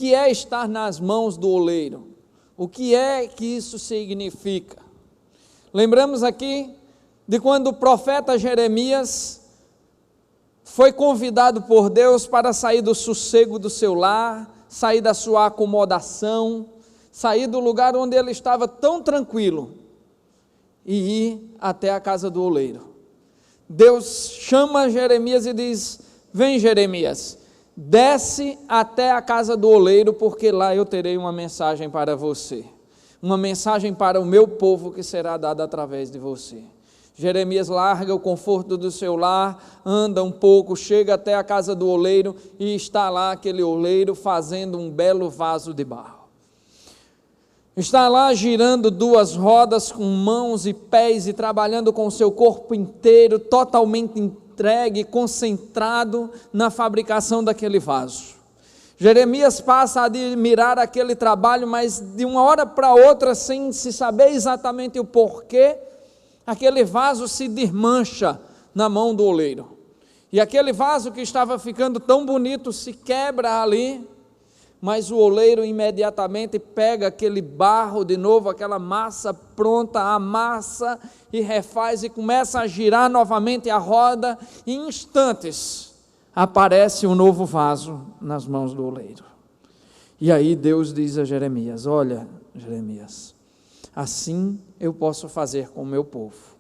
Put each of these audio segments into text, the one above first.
que é estar nas mãos do oleiro? O que é que isso significa? Lembramos aqui de quando o profeta Jeremias foi convidado por Deus para sair do sossego do seu lar, sair da sua acomodação, sair do lugar onde ele estava tão tranquilo e ir até a casa do oleiro. Deus chama Jeremias e diz: vem, Jeremias, desce até a casa do oleiro, porque lá eu terei uma mensagem para você, uma mensagem para o meu povo que será dada através de você. Jeremias larga o conforto do seu lar, anda um pouco, chega até a casa do oleiro e está lá aquele oleiro fazendo um belo vaso de barro. Está lá girando duas rodas com mãos e pés e trabalhando com o seu corpo inteiro, totalmente entregue, concentrado na fabricação daquele vaso. Jeremias passa a admirar aquele trabalho, mas de uma hora para outra, sem se saber exatamente o porquê, aquele vaso se desmancha na mão do oleiro. E aquele vaso que estava ficando tão bonito se quebra ali, mas o oleiro imediatamente pega aquele barro de novo, aquela massa pronta, amassa e refaz e começa a girar novamente a roda. E em instantes aparece um novo vaso nas mãos do oleiro. E aí Deus diz a Jeremias: olha, Jeremias, assim eu posso fazer com o meu povo.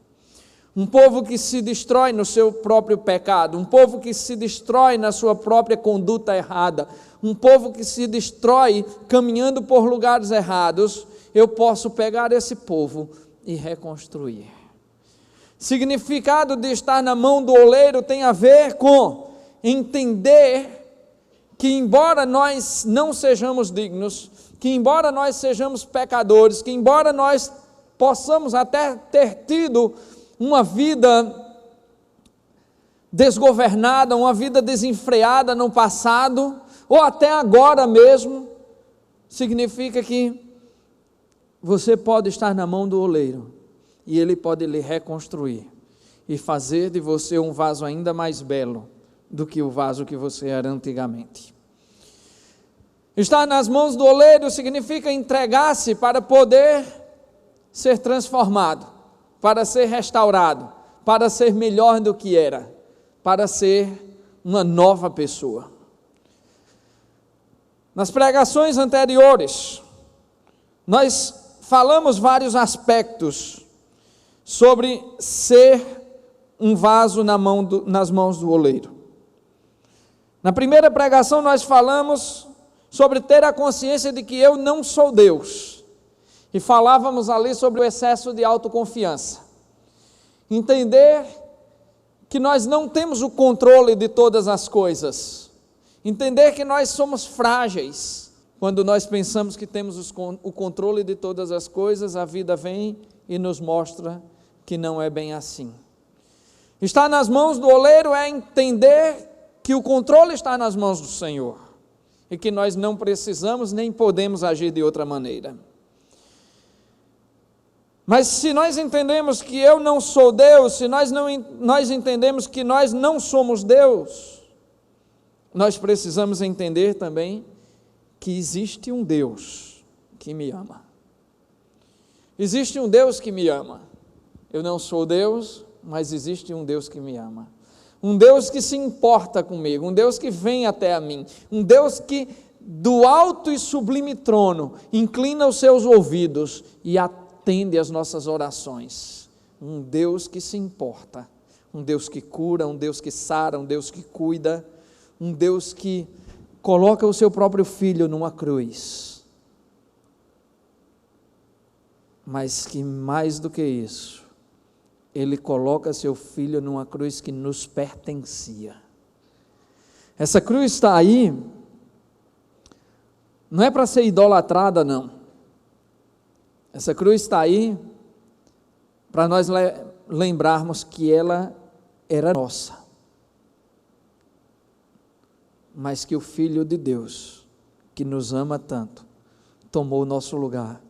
Um povo que se destrói no seu próprio pecado, um povo que se destrói na sua própria conduta errada, um povo que se destrói caminhando por lugares errados, eu posso pegar esse povo e reconstruir. Significado de estar na mão do oleiro tem a ver com entender que, embora nós não sejamos dignos, que embora nós sejamos pecadores, que embora nós possamos até ter tido uma vida desgovernada, uma vida desenfreada no passado, ou até agora mesmo, significa que você pode estar na mão do oleiro, e ele pode lhe reconstruir, e fazer de você um vaso ainda mais belo do que o vaso que você era antigamente. Estar nas mãos do oleiro significa entregar-se para poder ser transformado, para ser restaurado, para ser melhor do que era, para ser uma nova pessoa. Nas pregações anteriores, nós falamos vários aspectos sobre ser um vaso nas mãos do oleiro. Na primeira pregação nós falamos sobre ter a consciência de que eu não sou Deus. E falávamos ali sobre o excesso de autoconfiança. Entender que nós não temos o controle de todas as coisas. Entender que nós somos frágeis. Quando nós pensamos que temos o controle de todas as coisas, a vida vem e nos mostra que não é bem assim. Estar nas mãos do oleiro é entender que o controle está nas mãos do Senhor. E que nós não precisamos nem podemos agir de outra maneira. Mas se nós entendemos que eu não sou Deus, se nós entendemos que nós não somos Deus, nós precisamos entender também que existe um Deus que me ama. Existe um Deus que me ama. Eu não sou Deus, mas existe um Deus que me ama. Um Deus que se importa comigo, um Deus que vem até a mim, um Deus que do alto e sublime trono inclina os seus ouvidos e atende às nossas orações. Um Deus que se importa, um Deus que cura, um Deus que sara, um Deus que cuida, um Deus que coloca o seu próprio filho numa cruz, mas que mais do que isso, ele coloca seu filho numa cruz que nos pertencia. Essa cruz está aí, não é para ser idolatrada, não. Essa cruz está aí para nós lembrarmos que ela era nossa, mas que o Filho de Deus, que nos ama tanto, tomou o nosso lugar,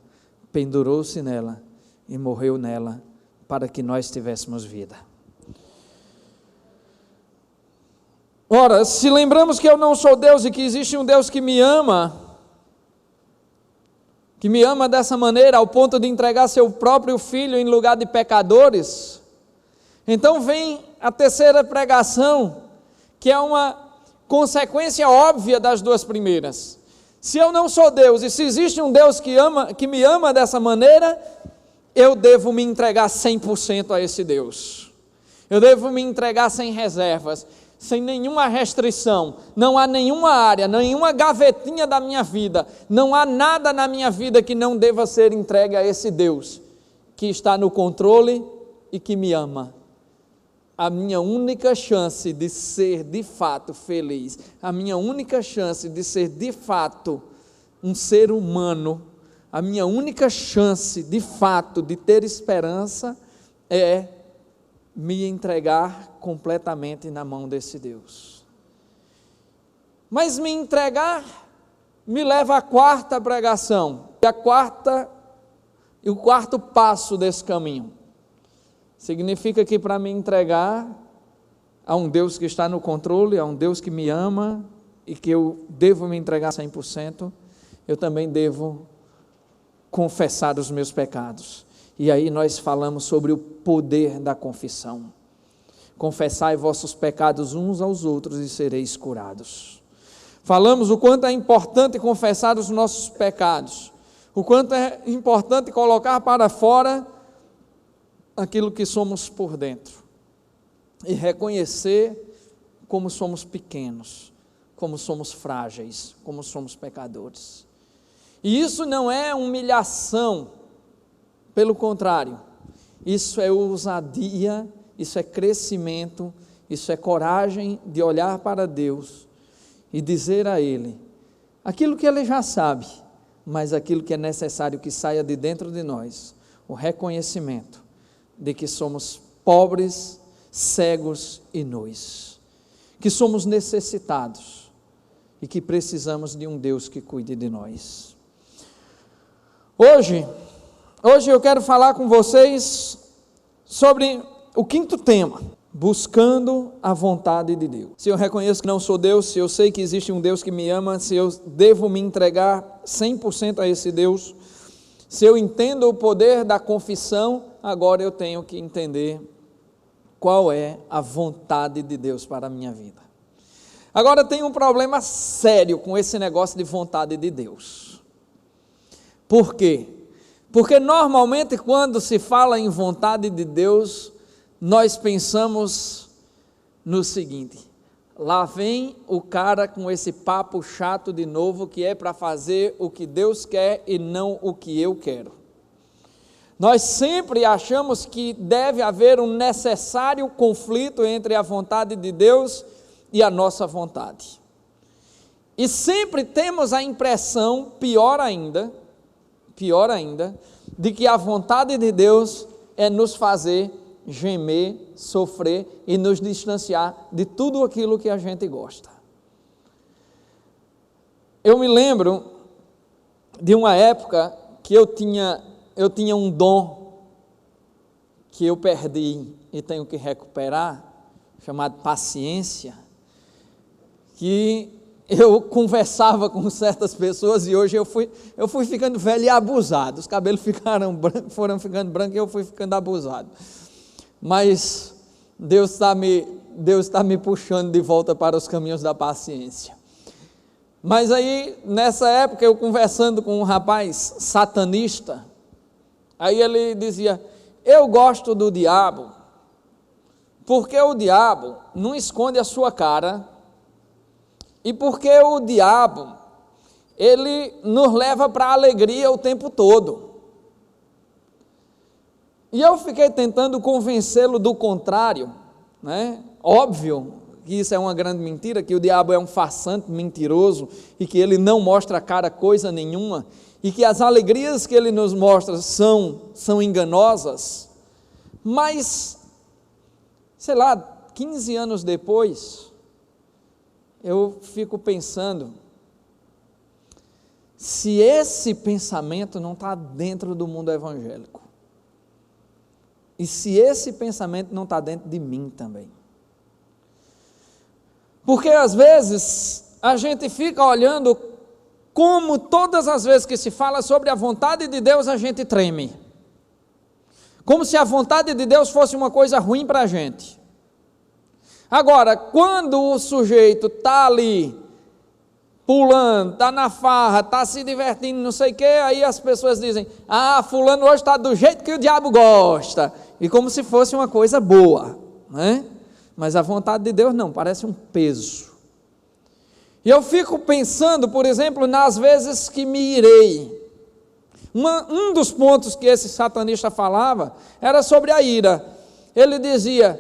pendurou-se nela e morreu nela, para que nós tivéssemos vida. Ora, se lembramos que eu não sou Deus e que existe um Deus que me ama, que me ama dessa maneira ao ponto de entregar seu próprio filho em lugar de pecadores. Então vem a terceira pregação, que é uma consequência óbvia das duas primeiras. Se eu não sou Deus, e se existe um Deus que me ama dessa maneira, eu devo me entregar 100% a esse Deus. Eu devo me entregar sem reservas, sem nenhuma restrição. Não há nenhuma área, nenhuma gavetinha da minha vida, não há nada na minha vida que não deva ser entregue a esse Deus, que está no controle e que me ama. A minha única chance de ser de fato feliz, a minha única chance de ser de fato um ser humano, a minha única chance de fato de ter esperança é me entregar completamente na mão desse Deus. Mas me entregar me leva à quarta pregação, e o quarto passo desse caminho. Significa que para me entregar a um Deus que está no controle, a um Deus que me ama e que eu devo me entregar 100%, eu também devo confessar os meus pecados. E aí nós falamos sobre o poder da confissão. Confessai vossos pecados uns aos outros e sereis curados. Falamos o quanto é importante confessar os nossos pecados, o quanto é importante colocar para fora aquilo que somos por dentro e reconhecer como somos pequenos, como somos frágeis, como somos pecadores. E isso não é humilhação, pelo contrário, isso é ousadia, isso é crescimento, isso é coragem de olhar para Deus e dizer a Ele aquilo que Ele já sabe, mas aquilo que é necessário que saia de dentro de nós, o reconhecimento de que somos pobres, cegos e nus, que somos necessitados e que precisamos de um Deus que cuide de nós. Hoje eu quero falar com vocês sobre o quinto tema, buscando a vontade de Deus. Se eu reconheço que não sou Deus, se eu sei que existe um Deus que me ama, se eu devo me entregar 100% a esse Deus, se eu entendo o poder da confissão, agora eu tenho que entender qual é a vontade de Deus para a minha vida. Agora tem um problema sério com esse negócio de vontade de Deus. Por quê? Porque normalmente quando se fala em vontade de Deus, nós pensamos no seguinte: lá vem o cara com esse papo chato de novo, que é para fazer o que Deus quer e não o que eu quero. Nós sempre achamos que deve haver um necessário conflito entre a vontade de Deus e a nossa vontade. E sempre temos a impressão, pior ainda, de que a vontade de Deus é nos fazer gemer, sofrer e nos distanciar de tudo aquilo que a gente gosta. Eu me lembro de uma época que eu tinha um dom que eu perdi e tenho que recuperar, chamado paciência, que eu conversava com certas pessoas e hoje eu fui ficando velho e abusado, os cabelos foram ficando brancos e eu fui ficando abusado. Mas Deus está me puxando de volta para os caminhos da paciência. Mas aí, nessa época, eu conversando com um rapaz satanista, aí ele dizia: eu gosto do diabo, porque o diabo não esconde a sua cara, e porque o diabo, ele nos leva para a alegria o tempo todo. E eu fiquei tentando convencê-lo do contrário, né? Óbvio que isso é uma grande mentira, que o diabo é um farsante mentiroso e que ele não mostra a cara coisa nenhuma e que as alegrias que ele nos mostra são enganosas. Mas, sei lá, 15 anos depois, eu fico pensando, se esse pensamento não está dentro do mundo evangélico, e se esse pensamento não está dentro de mim também. Porque às vezes a gente fica olhando como todas as vezes que se fala sobre a vontade de Deus, a gente treme. Como se a vontade de Deus fosse uma coisa ruim para a gente. Agora, quando o sujeito está ali, pulando, está na farra, está se divertindo, não sei o quê, aí as pessoas dizem, fulano hoje está do jeito que o diabo gosta, e como se fosse uma coisa boa, né? Mas a vontade de Deus não, parece um peso. E eu fico pensando, por exemplo, nas vezes que me irei. Um dos pontos que esse satanista falava, era sobre a ira. Ele dizia,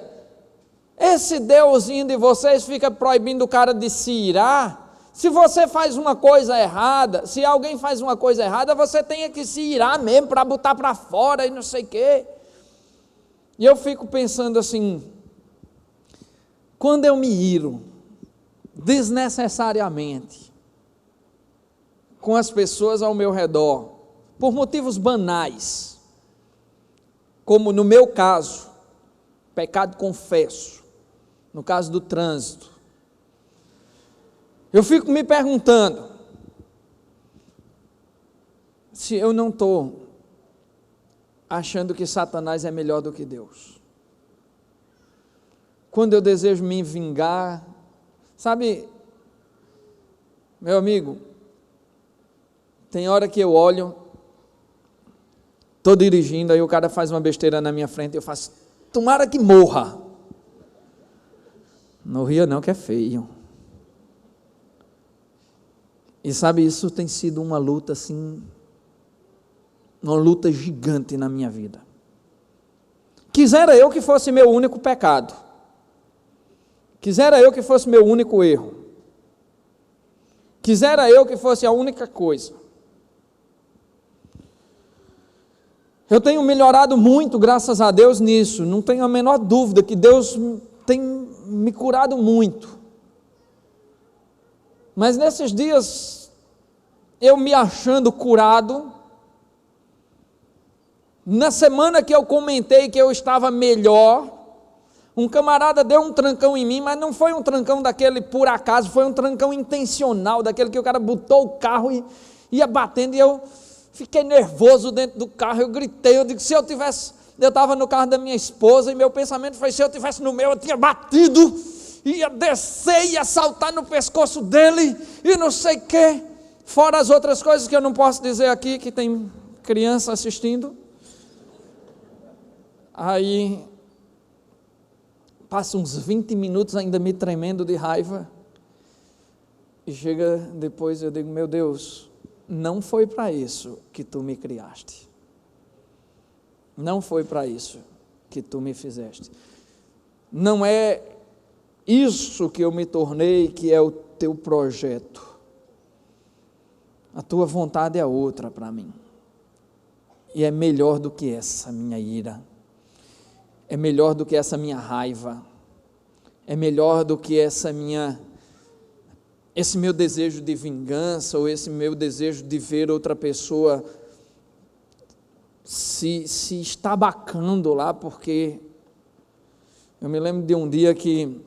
esse Deusinho de vocês fica proibindo o cara de se irar. Se você faz uma coisa errada, se alguém faz uma coisa errada, você tem que se irar mesmo para botar para fora e não sei o quê. E eu fico pensando assim, quando eu me iro desnecessariamente com as pessoas ao meu redor, por motivos banais, como no meu caso, pecado confesso, no caso do trânsito, eu fico me perguntando se eu não estou achando que Satanás é melhor do que Deus. Quando eu desejo me vingar, sabe, meu amigo, tem hora que eu olho, estou dirigindo, aí o cara faz uma besteira na minha frente, eu faço, tomara que morra. Não ria não, que é feio. E sabe, isso tem sido uma luta assim, uma luta gigante na minha vida. Quisera eu que fosse meu único pecado. Quisera eu que fosse meu único erro. Quisera eu que fosse a única coisa. Eu tenho melhorado muito, graças a Deus, nisso. Não tenho a menor dúvida que Deus tem me curado muito. Mas nesses dias, eu me achando curado, na semana que eu comentei que eu estava melhor, um camarada deu um trancão em mim, mas não foi um trancão daquele por acaso, foi um trancão intencional, daquele que o cara botou o carro e ia batendo, e eu fiquei nervoso dentro do carro, eu gritei, eu digo, se eu estava no carro da minha esposa, e meu pensamento foi, se eu tivesse no meu, eu tinha batido, ia descer, ia saltar no pescoço dele, e não sei o quê, fora as outras coisas que eu não posso dizer aqui, que tem criança assistindo. Aí, passa uns 20 minutos ainda me tremendo de raiva, e chega depois eu digo, meu Deus, não foi para isso que tu me criaste, não foi para isso que tu me fizeste, não é isso que eu me tornei, que é o teu projeto, a tua vontade é outra para mim, e é melhor do que essa minha ira, é melhor do que essa minha raiva, é melhor do que esse meu desejo de vingança, ou esse meu desejo de ver outra pessoa se estabacando lá, porque eu me lembro de um dia que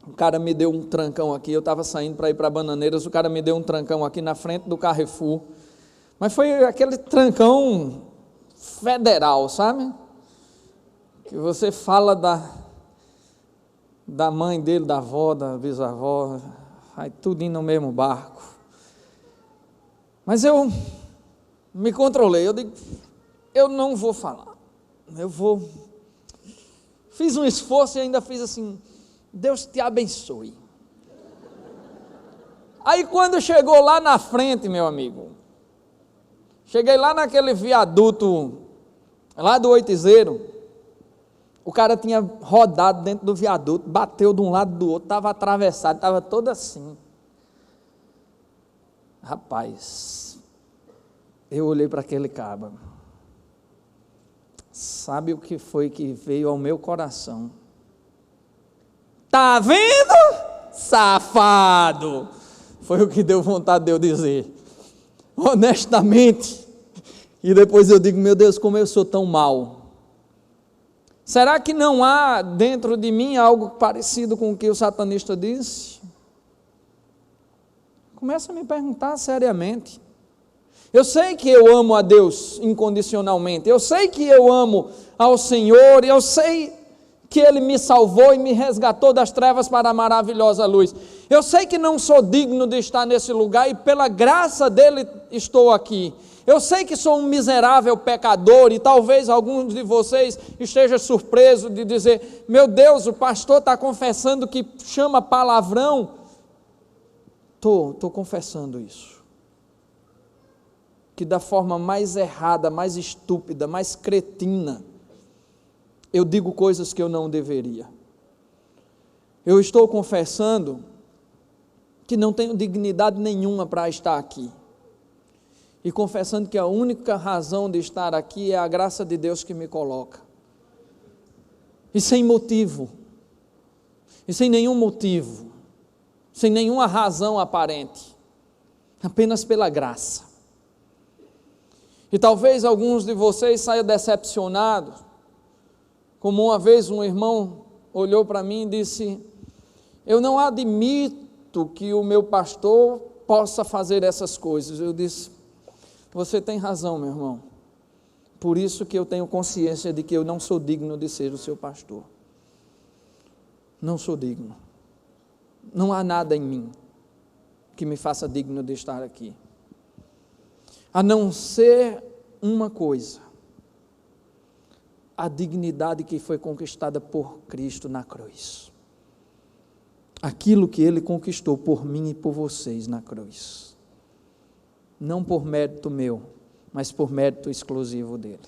o cara me deu um trancão aqui, eu estava saindo para ir para Bananeiras, o cara me deu um trancão aqui na frente do Carrefour, mas foi aquele trancão federal, sabe? Que você fala da mãe dele, da avó, da bisavó, vai tudo indo no mesmo barco. Mas eu me controlei, eu digo, eu não vou falar, fiz um esforço e ainda fiz assim, Deus te abençoe. Aí quando chegou lá na frente, meu amigo, cheguei lá naquele viaduto, lá do Oitizeiro, o cara tinha rodado dentro do viaduto, bateu de um lado do outro, estava atravessado, estava todo assim. Rapaz, eu olhei para aquele cabo. Sabe o que foi que veio ao meu coração? Tá vendo, safado? Foi o que deu vontade de eu dizer. Honestamente. E depois eu digo, meu Deus, como eu sou tão mau. Será que não há dentro de mim algo parecido com o que o satanista disse? Começa a me perguntar seriamente. Eu sei que eu amo a Deus incondicionalmente, eu sei que eu amo ao Senhor, eu sei que Ele me salvou e me resgatou das trevas para a maravilhosa luz. Eu sei que não sou digno de estar nesse lugar e pela graça dEle estou aqui. Eu sei que sou um miserável pecador e talvez alguns de vocês estejam surpresos de dizer: meu Deus, o pastor está confessando que chama palavrão. Estou confessando isso. Que da forma mais errada, mais estúpida, mais cretina, eu digo coisas que eu não deveria. Eu estou confessando que não tenho dignidade nenhuma para estar aqui. E confessando que a única razão de estar aqui é a graça de Deus que me coloca. E sem motivo. E sem nenhum motivo. Sem nenhuma razão aparente. Apenas pela graça. E talvez alguns de vocês saiam decepcionados. Como uma vez um irmão olhou para mim e disse: eu não admito que o meu pastor possa fazer essas coisas. Eu disse: você tem razão, meu irmão. Por isso que eu tenho consciência de que eu não sou digno de ser o seu pastor. Não sou digno. Não há nada em mim que me faça digno de estar aqui. A não ser uma coisa: a dignidade que foi conquistada por Cristo na cruz. Aquilo que Ele conquistou por mim e por vocês na cruz. Não por mérito meu, mas por mérito exclusivo dEle.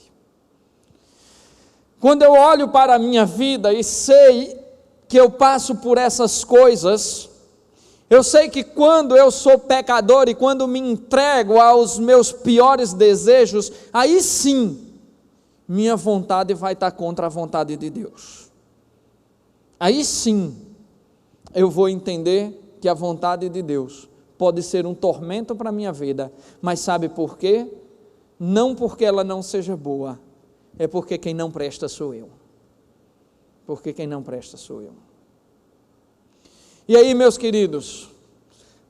Quando eu olho para a minha vida e sei que eu passo por essas coisas, eu sei que quando eu sou pecador e quando me entrego aos meus piores desejos, aí sim, minha vontade vai estar contra a vontade de Deus. Aí sim, eu vou entender que a vontade de Deus pode ser um tormento para a minha vida, mas sabe por quê? Não porque ela não seja boa, é porque quem não presta sou eu. Porque quem não presta sou eu. E aí, meus queridos,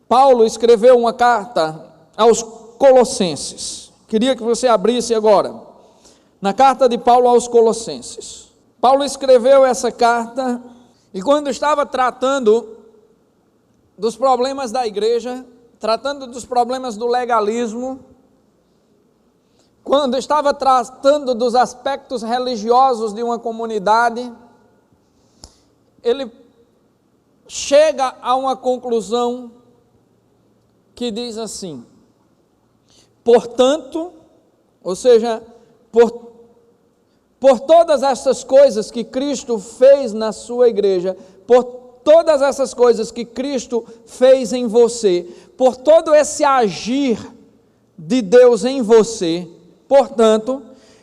Paulo escreveu uma carta aos Colossenses. Queria que você abrisse agora, na carta de Paulo aos Colossenses. Paulo escreveu essa carta, e quando estava tratando dos problemas da igreja, tratando dos problemas do legalismo, quando estava tratando dos aspectos religiosos de uma comunidade, ele chega a uma conclusão que diz assim: portanto, ou seja, por todas essas coisas que Cristo fez na sua igreja, por todas essas coisas que Cristo fez em você, por todo esse agir de Deus em você, portanto,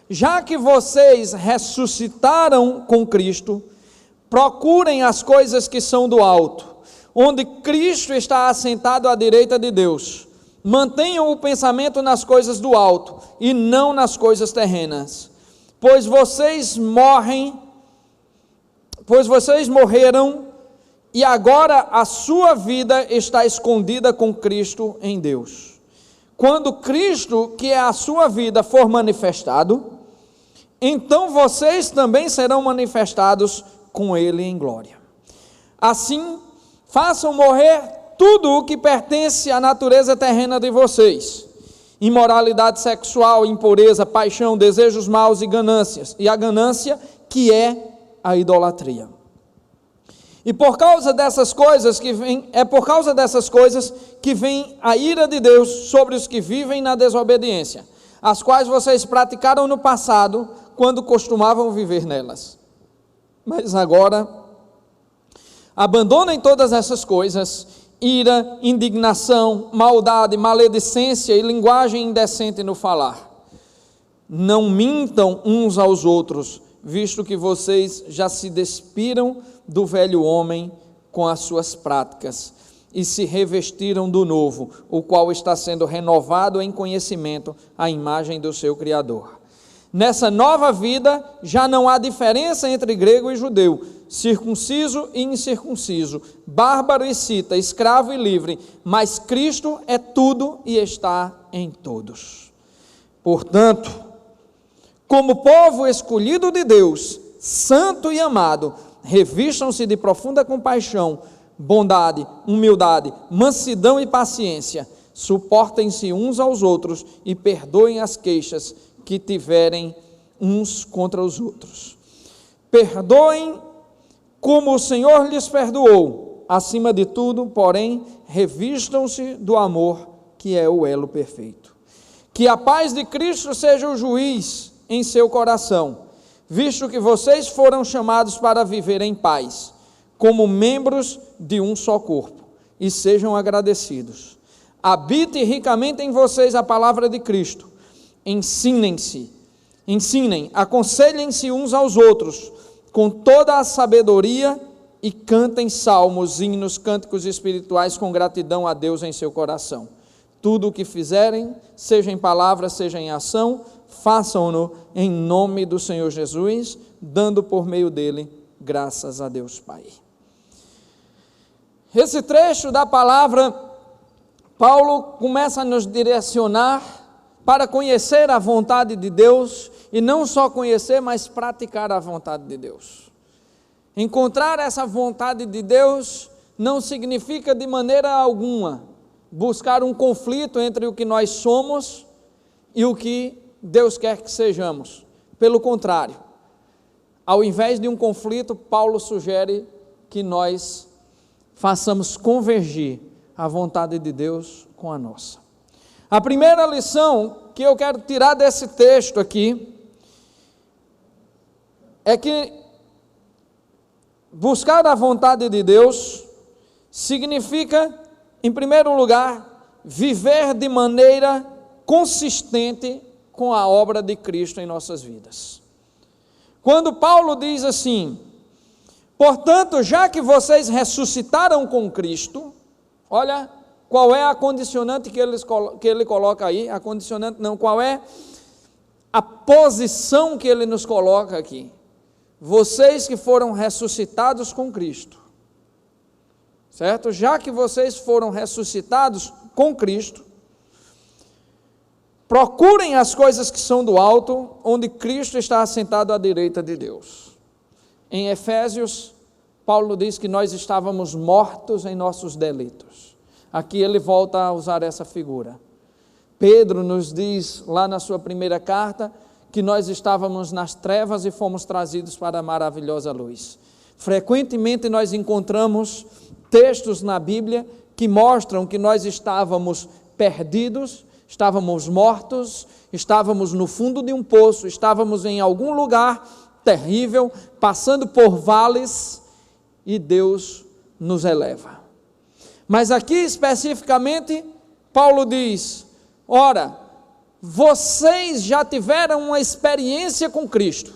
já que vocês ressuscitaram com Cristo, procurem as coisas que são do alto, onde Cristo está assentado à direita de Deus. Mantenham o pensamento nas coisas do alto e não nas coisas terrenas, pois vocês morreram e agora a sua vida está escondida com Cristo em Deus. Quando Cristo, que é a sua vida, for manifestado, então vocês também serão manifestados com Ele em glória. Assim, façam morrer tudo o que pertence à natureza terrena de vocês: imoralidade sexual, impureza, paixão, desejos maus e ganâncias, e a ganância que é a idolatria. E por causa dessas coisas que vem a ira de Deus sobre os que vivem na desobediência, as quais vocês praticaram no passado, quando costumavam viver nelas. Mas agora, abandonem todas essas coisas: ira, indignação, maldade, maledicência e linguagem indecente no falar. Não mintam uns aos outros, visto que vocês já se despiram do velho homem com as suas práticas e se revestiram do novo, o qual está sendo renovado em conhecimento à imagem do seu Criador. Nessa nova vida, já não há diferença entre grego e judeu, circunciso e incircunciso, bárbaro e cita, escravo e livre, mas Cristo é tudo e está em todos. Portanto, como povo escolhido de Deus, santo e amado, revistam-se de profunda compaixão, bondade, humildade, mansidão e paciência, suportem-se uns aos outros e perdoem as queixas que tiverem uns contra os outros. Perdoem como o Senhor lhes perdoou. Acima de tudo, porém, revistam-se do amor, que é o elo perfeito. Que a paz de Cristo seja o juiz em seu coração, visto que vocês foram chamados para viver em paz, como membros de um só corpo, e sejam agradecidos. Habite ricamente em vocês a palavra de Cristo. Ensinem, aconselhem-se uns aos outros, com toda a sabedoria, e cantem salmos, hinos, cânticos espirituais com gratidão a Deus em seu coração. Tudo o que fizerem, seja em palavra, seja em ação, façam-no em nome do Senhor Jesus, dando por meio dele graças a Deus Pai. Esse trecho da palavra, Paulo começa a nos direcionar para conhecer a vontade de Deus, e não só conhecer, mas praticar a vontade de Deus. Encontrar essa vontade de Deus não significa de maneira alguma buscar um conflito entre o que nós somos e o que Deus quer que sejamos. Pelo contrário, ao invés de um conflito, Paulo sugere que nós façamos convergir a vontade de Deus com a nossa. A primeira lição que eu quero tirar desse texto aqui é que buscar a vontade de Deus significa, em primeiro lugar, viver de maneira consistente com a obra de Cristo em nossas vidas. Quando Paulo diz assim: portanto, já que vocês ressuscitaram com Cristo, olha qual é a condicionante que ele coloca aí, a condicionante não, qual é a posição que ele nos coloca aqui. Vocês que foram ressuscitados com Cristo, certo? Já que vocês foram ressuscitados com Cristo, procurem as coisas que são do alto, onde Cristo está assentado à direita de Deus. Em Efésios, Paulo diz que nós estávamos mortos em nossos delitos. Aqui ele volta a usar essa figura. Pedro nos diz, lá na sua primeira carta, que nós estávamos nas trevas e fomos trazidos para a maravilhosa luz. Frequentemente nós encontramos textos na Bíblia que mostram que nós estávamos perdidos, estávamos mortos, estávamos no fundo de um poço, estávamos em algum lugar terrível, passando por vales, e Deus nos eleva. Mas aqui especificamente, Paulo diz: ora, vocês já tiveram uma experiência com Cristo,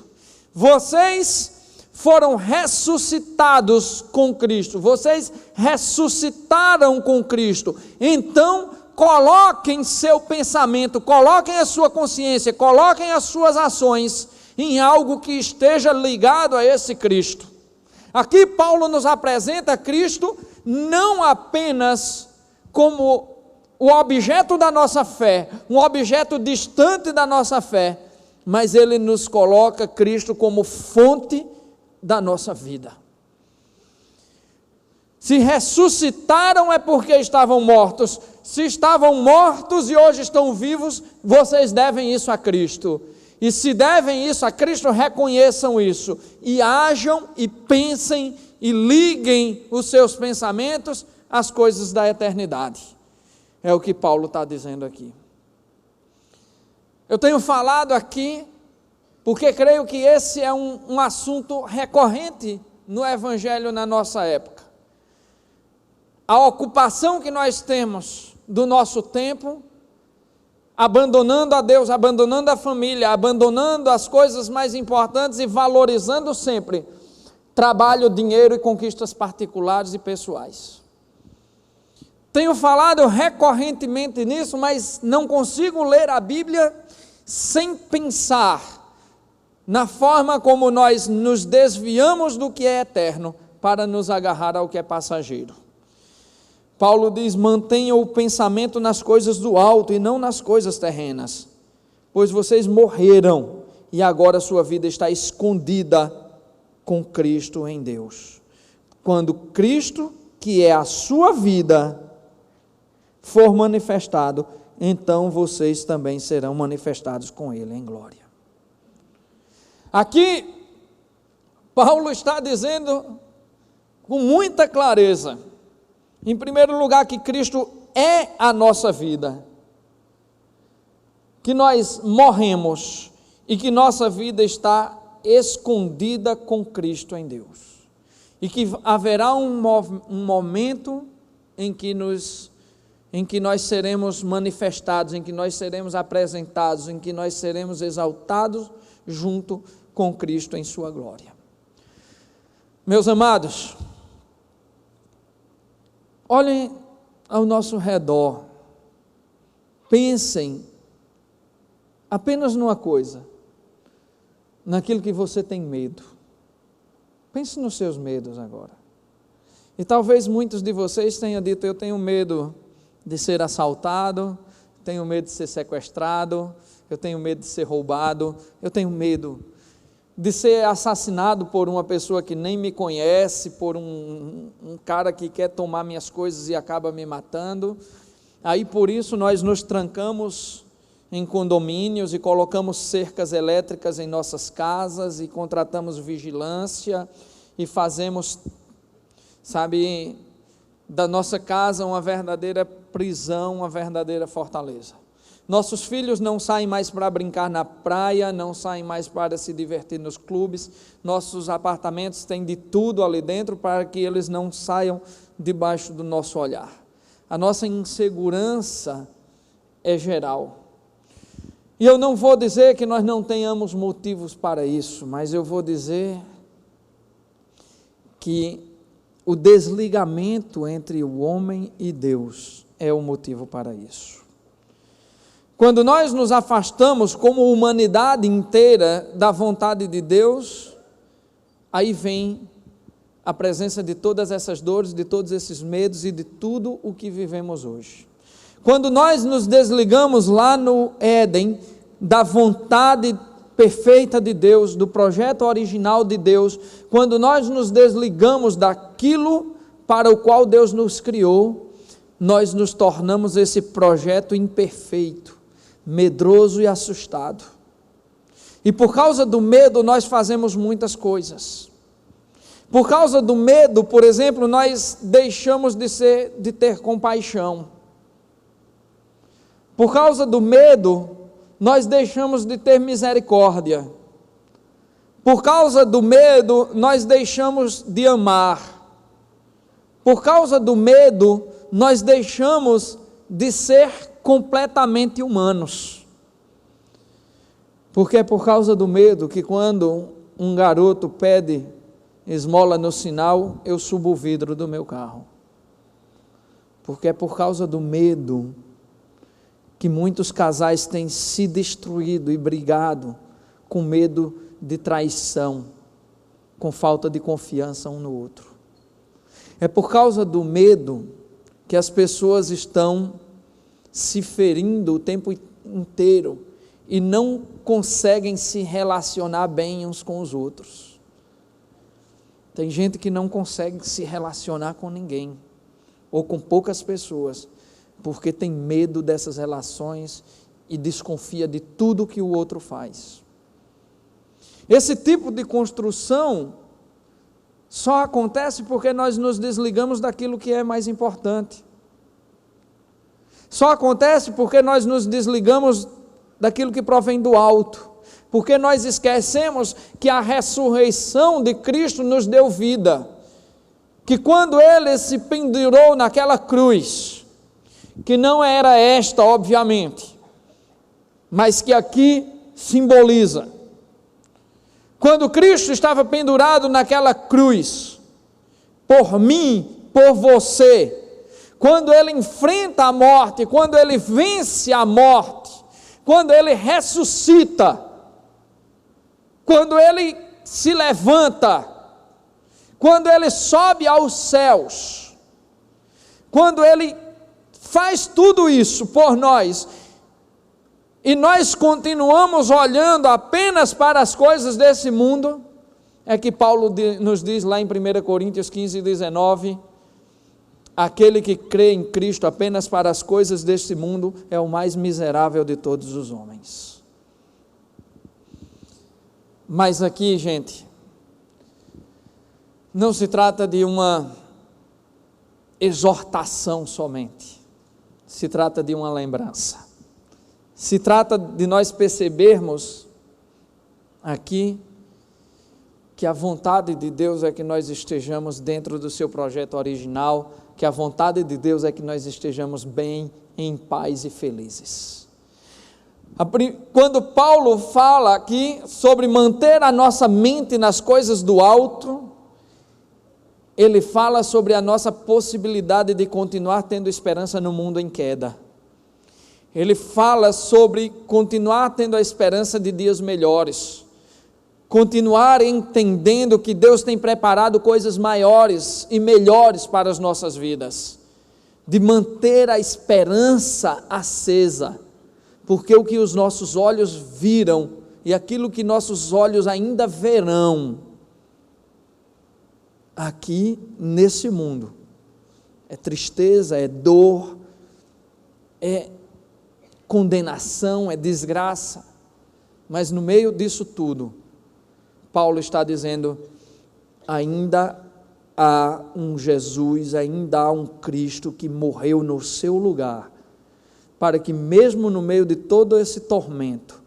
vocês foram ressuscitados com Cristo, vocês ressuscitaram com Cristo, então coloquem seu pensamento, coloquem a sua consciência, coloquem as suas ações em algo que esteja ligado a esse Cristo. Aqui Paulo nos apresenta Cristo não apenas como o objeto da nossa fé, um objeto distante da nossa fé, mas ele nos coloca Cristo como fonte da nossa vida. Se ressuscitaram é porque estavam mortos. Se estavam mortos e hoje estão vivos, vocês devem isso a Cristo. E se devem isso a Cristo, reconheçam isso e ajam e pensem e liguem os seus pensamentos às coisas da eternidade. É o que Paulo está dizendo aqui. Eu tenho falado aqui porque creio que esse é um assunto recorrente no Evangelho na nossa época. A ocupação que nós temos do nosso tempo, abandonando a Deus, abandonando a família, abandonando as coisas mais importantes e valorizando sempre trabalho, dinheiro e conquistas particulares e pessoais. Tenho falado recorrentemente nisso, mas não consigo ler a Bíblia sem pensar na forma como nós nos desviamos do que é eterno para nos agarrar ao que é passageiro. Paulo diz: mantenha o pensamento nas coisas do alto e não nas coisas terrenas, pois vocês morreram e agora sua vida está escondida com Cristo em Deus. Quando Cristo, que é a sua vida, for manifestado, então vocês também serão manifestados com Ele em glória. Aqui, Paulo está dizendo com muita clareza, em primeiro lugar, que Cristo é a nossa vida, que nós morremos e que nossa vida está escondida com Cristo em Deus, e que haverá um momento em que nós seremos manifestados, em que nós seremos apresentados, em que nós seremos exaltados junto com Cristo em sua glória. Meus amados, olhem ao nosso redor, pensem apenas numa coisa, naquilo que você tem medo. Pense nos seus medos agora. E talvez muitos de vocês tenham dito: eu tenho medo de ser assaltado, tenho medo de ser sequestrado, eu tenho medo de ser roubado, eu tenho medo de ser assassinado por uma pessoa que nem me conhece, por um cara que quer tomar minhas coisas e acaba me matando. Aí por isso nós nos trancamos em condomínios e colocamos cercas elétricas em nossas casas e contratamos vigilância e fazemos, da nossa casa uma verdadeira prisão, uma verdadeira fortaleza. Nossos filhos não saem mais para brincar na praia, não saem mais para se divertir nos clubes, nossos apartamentos têm de tudo ali dentro para que eles não saiam debaixo do nosso olhar. A nossa insegurança é geral. E eu não vou dizer que nós não tenhamos motivos para isso, mas eu vou dizer que o desligamento entre o homem e Deus é o motivo para isso. Quando nós nos afastamos como humanidade inteira da vontade de Deus, aí vem a presença de todas essas dores, de todos esses medos e de tudo o que vivemos hoje. Quando nós nos desligamos lá no Éden da vontade perfeita de Deus, do projeto original de Deus, quando nós nos desligamos daquilo para o qual Deus nos criou, nós nos tornamos esse projeto imperfeito, medroso e assustado. E por causa do medo nós fazemos muitas coisas. Por causa do medo, por exemplo, nós deixamos de ter compaixão. Por causa do medo, nós deixamos de ter misericórdia. Por causa do medo, nós deixamos de amar. Por causa do medo, nós deixamos de ser completamente humanos. Porque é por causa do medo que quando um garoto pede esmola no sinal, eu subo o vidro do meu carro. Porque é por causa do medo que muitos casais têm se destruído e brigado com medo de traição, com falta de confiança um no outro. É por causa do medo que as pessoas estão se ferindo o tempo inteiro e não conseguem se relacionar bem uns com os outros. Tem gente que não consegue se relacionar com ninguém, ou com poucas pessoas, porque tem medo dessas relações e desconfia de tudo que o outro faz. Esse tipo de construção só acontece porque nós nos desligamos daquilo que é mais importante. Só acontece porque nós nos desligamos daquilo que provém do alto, porque nós esquecemos que a ressurreição de Cristo nos deu vida, que quando Ele se pendurou naquela cruz, que não era esta, obviamente, mas que aqui simboliza. Quando Cristo estava pendurado naquela cruz, por mim, por você, quando Ele enfrenta a morte, quando Ele vence a morte, quando Ele ressuscita, quando Ele se levanta, quando Ele sobe aos céus, quando Ele faz tudo isso por nós, e nós continuamos olhando apenas para as coisas desse mundo, é que Paulo nos diz lá em 1 Coríntios 15, 19, aquele que crê em Cristo apenas para as coisas deste mundo é o mais miserável de todos os homens. Mas aqui, gente, não se trata de uma exortação somente, se trata de uma lembrança, se trata de nós percebermos aqui que a vontade de Deus é que nós estejamos dentro do seu projeto original, que a vontade de Deus é que nós estejamos bem, em paz e felizes. Quando Paulo fala aqui sobre manter a nossa mente nas coisas do alto, ele fala sobre a nossa possibilidade de continuar tendo esperança no mundo em queda. Ele fala sobre continuar tendo a esperança de dias melhores, continuar entendendo que Deus tem preparado coisas maiores e melhores para as nossas vidas, de manter a esperança acesa, porque o que os nossos olhos viram e aquilo que nossos olhos ainda verão aqui nesse mundo é tristeza, é dor, é condenação, é desgraça, mas no meio disso tudo, Paulo está dizendo, ainda há um Jesus, ainda há um Cristo que morreu no seu lugar, para que mesmo no meio de todo esse tormento,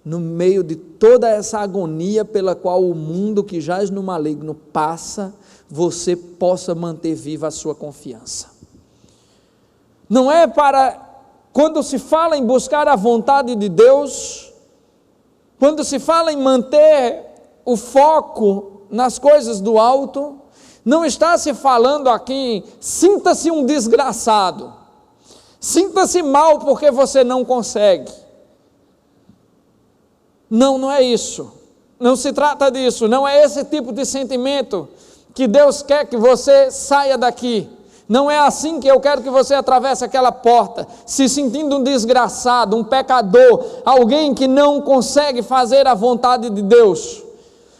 no meio de toda essa agonia pela qual o mundo que jaz no maligno passa, você possa manter viva a sua confiança. Não é para, quando se fala em buscar a vontade de Deus, quando se fala em manter o foco nas coisas do alto, não está se falando aqui, sinta-se um desgraçado, sinta-se mal porque você não consegue. Não, não é isso, não se trata disso, não é esse tipo de sentimento que Deus quer que você saia daqui. Não é assim que eu quero que você atravesse aquela porta, se sentindo um desgraçado, um pecador, alguém que não consegue fazer a vontade de Deus.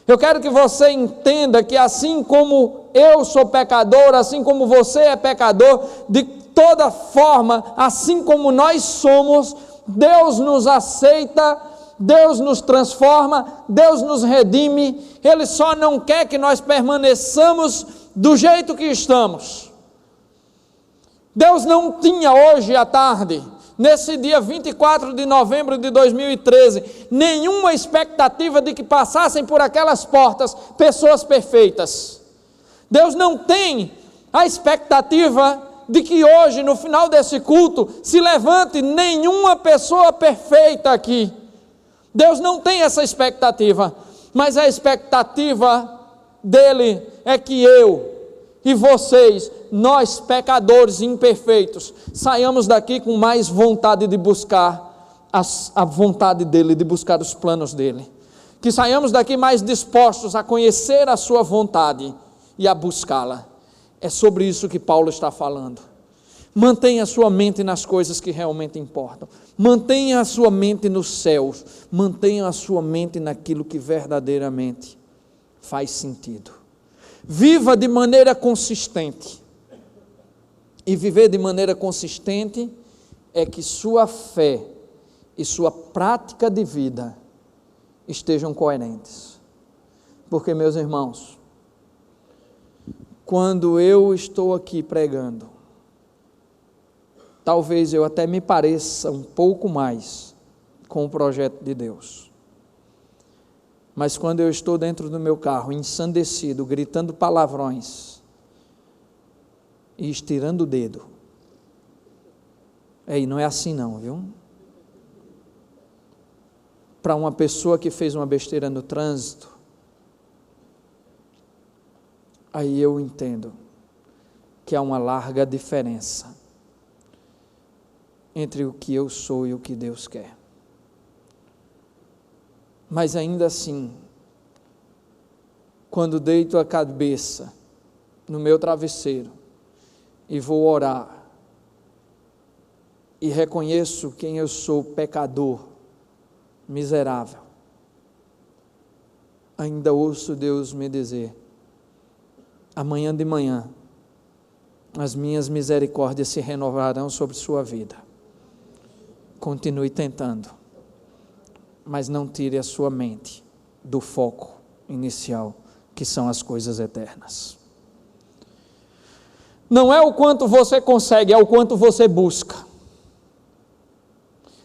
Eu quero que você entenda que assim como eu sou pecador, assim como você é pecador, de toda forma, assim como nós somos, Deus nos aceita, Deus nos transforma, Deus nos redime. Ele só não quer que nós permaneçamos do jeito que estamos. Deus não tinha hoje à tarde, nesse dia 24 de novembro de 2013, nenhuma expectativa de que passassem por aquelas portas pessoas perfeitas. Deus não tem a expectativa de que hoje, no final desse culto, se levante nenhuma pessoa perfeita aqui. Deus não tem essa expectativa, mas a expectativa dele é que eu e vocês, nós pecadores imperfeitos, saiamos daqui com mais vontade de buscar a vontade dele, de buscar os planos dele, que saiamos daqui mais dispostos a conhecer a sua vontade e a buscá-la. É sobre isso que Paulo está falando. Mantenha a sua mente nas coisas que realmente importam, mantenha a sua mente nos céus, mantenha a sua mente naquilo que verdadeiramente faz sentido. Viva de maneira consistente, e viver de maneira consistente é que sua fé e sua prática de vida estejam coerentes, porque, meus irmãos, quando eu estou aqui pregando, talvez eu até me pareça um pouco mais com o projeto de Deus, mas quando eu estou dentro do meu carro, ensandecido, gritando palavrões e estirando o dedo, aí não é assim não, viu? Para uma pessoa que fez uma besteira no trânsito, aí eu entendo que há uma larga diferença entre o que eu sou e o que Deus quer. Mas ainda assim, quando deito a cabeça no meu travesseiro e vou orar, e reconheço quem eu sou, pecador, miserável, ainda ouço Deus me dizer: amanhã de manhã as minhas misericórdias se renovarão sobre sua vida. Continue tentando, mas não tire a sua mente do foco inicial, que são as coisas eternas. Não é o quanto você consegue, é o quanto você busca.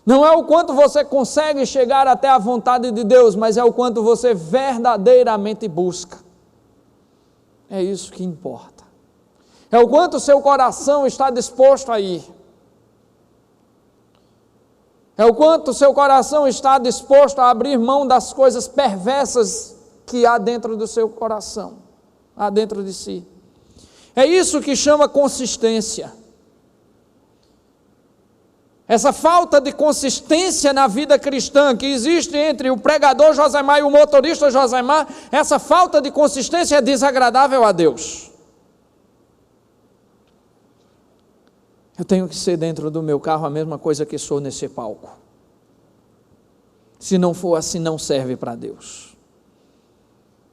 Não é o quanto você consegue chegar até a vontade de Deus, mas é o quanto você verdadeiramente busca. É isso que importa. É o quanto o seu coração está disposto a ir. É o quanto o seu coração está disposto a abrir mão das coisas perversas que há dentro do seu coração, há dentro de si. É isso que chama consistência. Essa falta de consistência na vida cristã que existe entre o pregador Josemar e o motorista Josemar, essa falta de consistência é desagradável a Deus. Eu tenho que ser dentro do meu carro a mesma coisa que sou nesse palco. Se não for assim, não serve para Deus.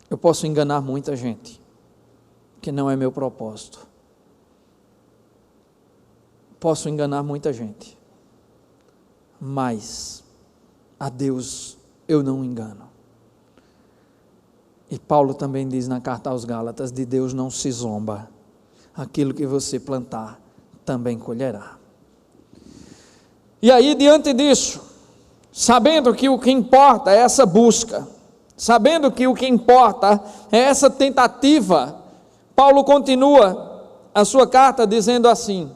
Eu posso enganar muita gente, que não é meu propósito. Posso enganar muita gente, mas a Deus eu não engano. E Paulo também diz na carta aos Gálatas: de Deus não se zomba, aquilo que você plantar também colherá. E aí, diante disso, sabendo que o que importa é essa busca, sabendo que o que importa é essa tentativa, Paulo continua a sua carta dizendo assim: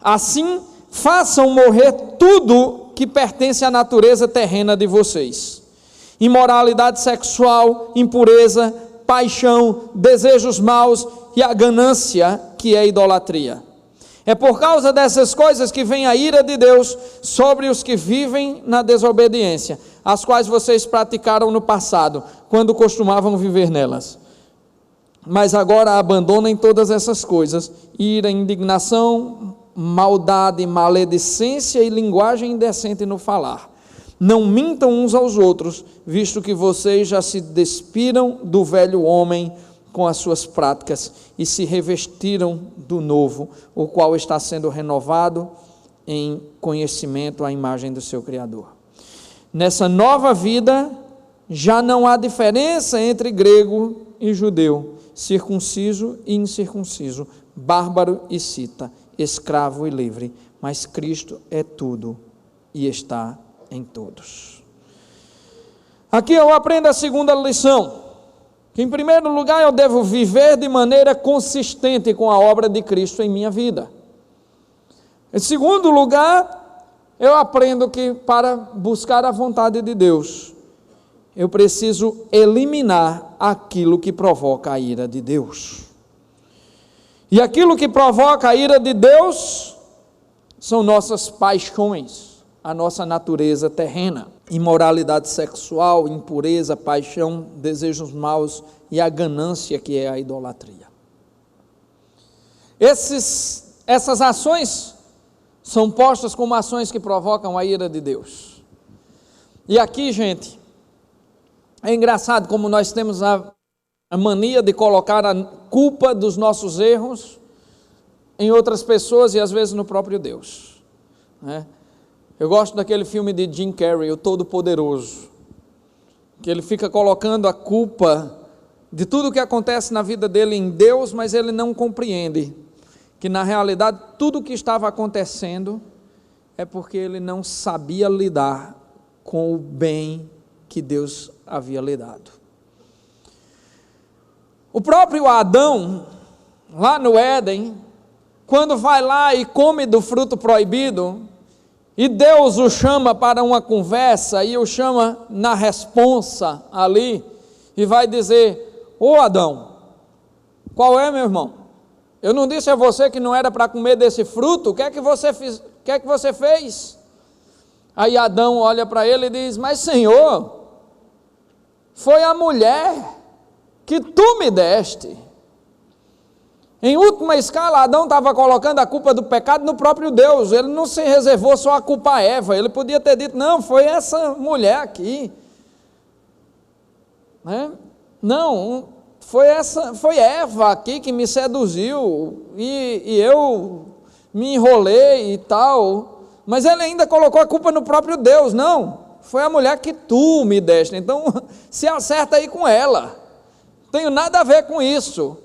assim façam morrer tudo que pertence à natureza terrena de vocês: imoralidade sexual, impureza, paixão, desejos maus e a ganância, que é idolatria. É por causa dessas coisas que vem a ira de Deus sobre os que vivem na desobediência, as quais vocês praticaram no passado, quando costumavam viver nelas. Mas agora abandonem todas essas coisas: ira, indignação, maldade, maledicência e linguagem indecente no falar. Não mintam uns aos outros, visto que vocês já se despiram do velho homem com as suas práticas e se revestiram do novo, o qual está sendo renovado em conhecimento à imagem do seu Criador. Nessa nova vida já não há diferença entre grego e judeu, circunciso e incircunciso, bárbaro e cita, escravo e livre, mas Cristo é tudo e está em todos. Aqui eu aprendo a segunda lição, que em primeiro lugar eu devo viver de maneira consistente com a obra de Cristo em minha vida. Em segundo lugar, eu aprendo que para buscar a vontade de Deus, eu preciso eliminar aquilo que provoca a ira de Deus. E aquilo que provoca a ira de Deus são nossas paixões, a nossa natureza terrena. Imoralidade sexual, impureza, paixão, desejos maus e a ganância, que é a idolatria. Essas ações são postas como ações que provocam a ira de Deus. E aqui, gente, é engraçado como nós temos a mania de colocar a culpa dos nossos erros em outras pessoas e às vezes no próprio Deus, né? Eu gosto daquele filme de Jim Carrey, O Todo-Poderoso, que ele fica colocando a culpa de tudo o que acontece na vida dele em Deus, mas ele não compreende que na realidade tudo o que estava acontecendo é porque ele não sabia lidar com o bem que Deus havia lhe dado. O próprio Adão, lá no Éden, quando vai lá e come do fruto proibido, e Deus o chama para uma conversa, e o chama na responsa ali, e vai dizer: ô Adão, qual é, meu irmão? Eu não disse a você que não era para comer desse fruto? O que é que você fez? Aí Adão olha para ele e diz: mas Senhor, foi a mulher que tu me deste. Em última escala, Adão estava colocando a culpa do pecado no próprio Deus. Ele não se reservou só a culpa a Eva. Ele podia ter dito, não, foi essa mulher aqui. Né? Não, foi Eva aqui que me seduziu, e eu me enrolei e tal. Mas ele ainda colocou a culpa no próprio Deus. Não, foi a mulher que tu me deste. Então, se acerta aí com ela. Não tenho nada a ver com isso.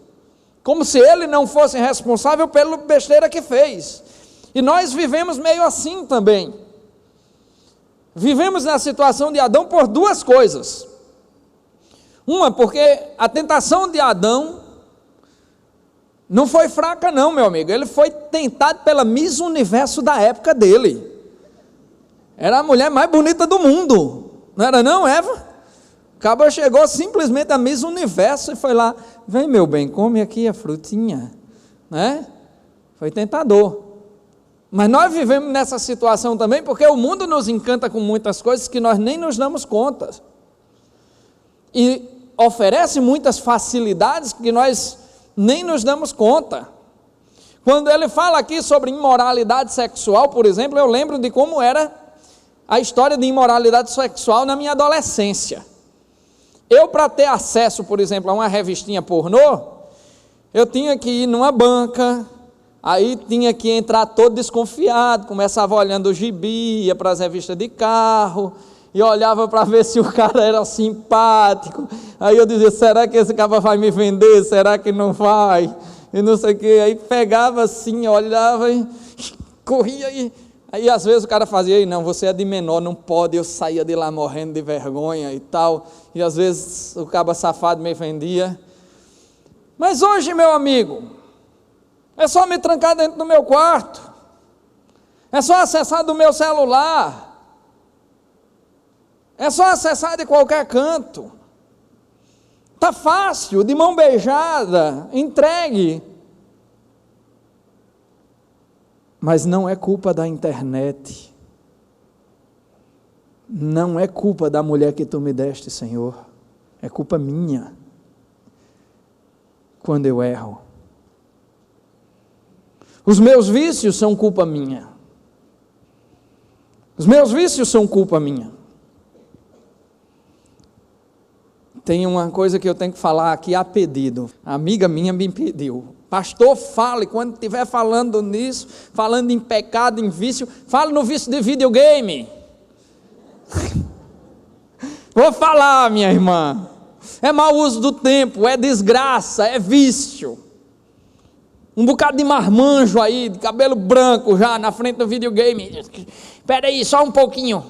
Como se ele não fosse responsável pela besteira que fez. E nós vivemos meio assim também. Vivemos na situação de Adão por duas coisas. Uma, porque a tentação de Adão não foi fraca não, meu amigo. Ele foi tentado pela Miss Universo da época dele. Era a mulher mais bonita do mundo. Não era não, Eva? O cabo chegou simplesmente a Miss Universo e foi lá, vem meu bem, come aqui a frutinha, né? Foi tentador. Mas nós vivemos nessa situação também, porque o mundo nos encanta com muitas coisas que nós nem nos damos conta. E oferece muitas facilidades que nós nem nos damos conta. Quando ele fala aqui sobre imoralidade sexual, por exemplo, eu lembro de como era a história de imoralidade sexual na minha adolescência. Eu, para ter acesso, por exemplo, a uma revistinha pornô, eu tinha que ir numa banca, aí tinha que entrar todo desconfiado, começava olhando o gibi, ia para as revistas de carro, e olhava para ver se o cara era simpático, aí eu dizia, será que esse cara vai me vender, será que não vai, e não sei o que, aí pegava assim, olhava e corria, aí às vezes o cara fazia, não, você é de menor, não pode, eu saía de lá morrendo de vergonha e tal, e às vezes o caba safado me vendia. Mas hoje, meu amigo, é só me trancar dentro do meu quarto, é só acessar do meu celular, é só acessar de qualquer canto, está fácil, de mão beijada, entregue. Mas não é culpa da internet, não é culpa da mulher que tu me deste, Senhor, é culpa minha, quando eu erro. Os meus vícios são culpa minha, os meus vícios são culpa minha. Tem uma coisa que eu tenho que falar aqui a pedido, a amiga minha me pediu, pastor, fale, quando estiver falando nisso, falando em pecado, em vício, fale no vício de videogame. Vou falar, minha irmã, é mau uso do tempo, é desgraça, é vício, um bocado de marmanjo aí, de cabelo branco já na frente do videogame, espera aí, só um pouquinho,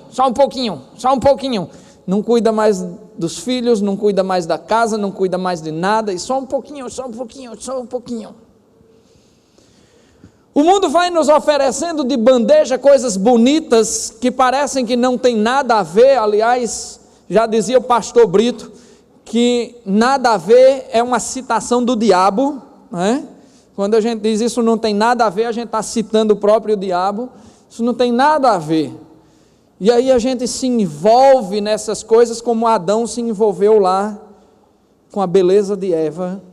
não cuida mais dos filhos, não cuida mais da casa, não cuida mais de nada, e só um pouquinho. O mundo vai nos oferecendo de bandeja coisas bonitas, que parecem que não tem nada a ver. Aliás, já dizia o pastor Brito, que nada a ver é uma citação do diabo, né? Quando a gente diz isso não tem nada a ver, a gente está citando o próprio diabo, isso não tem nada a ver. E aí a gente se envolve nessas coisas como Adão se envolveu lá com a beleza de Eva.